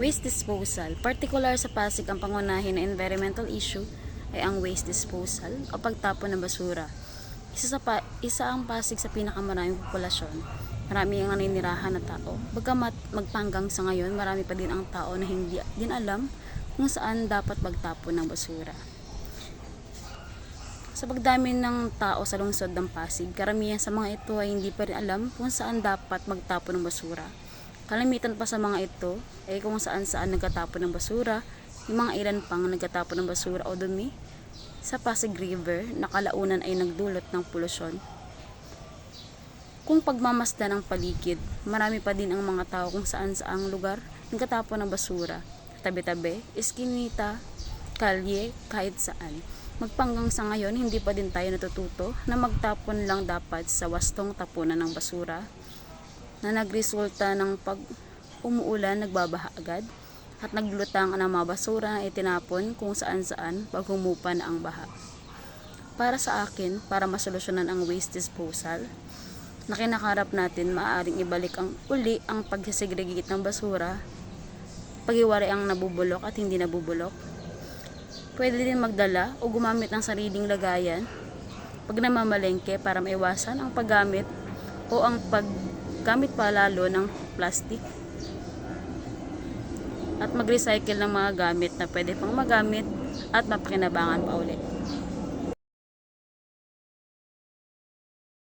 Waste disposal. Particular sa Pasig, ang pangunahin na environmental issue ay ang waste disposal o pagtapon ng basura. Isa ang Pasig sa pinakamaraming populasyon. Marami ang naninirahan na tao. Bagamat magpanggang sa ngayon, marami pa din ang tao na hindi din alam kung saan dapat magtapon ng basura. Sa pagdami ng tao sa lungsod ng Pasig, karamihan sa mga ito ay hindi pa rin alam kung saan dapat magtapon ng basura. Kalimitan pa sa mga ito ay kung saan nagtatapon ng basura, yung mga ilan pang nagtatapon ng basura o dumi sa Pasig River na kalaunan ay nagdulot ng polusyon. Kung pagmamasdan ng paligid, marami pa din ang mga tao kung saan-saang lugar nagtatapon ng basura. Tabi-tabi, eskinita, kalye, kahit saan. Magpanggang sa ngayon, hindi pa din tayo natututo na magtapon lang dapat sa wastong tapunan ng basura na nagresulta ng pag umuulan nagbabaha agad at naglutang ang mga basura na itinapon kung saan-saan pag humupa na ang baha. Para sa akin, para masolusyonan ang waste disposal na kinakarap natin, maaaring ibalik ang pagsisegregate ng basura, paghiwalay ang nabubulok at hindi nabubulok. Pwede din magdala o gumamit ng sariling lagayan pag namamalengke para maiwasan ang paggamit o ang paggamit pa lalo ng plastic, at mag-recycle ng mga gamit na pwede pang magamit at mapakinabangan pa ulit.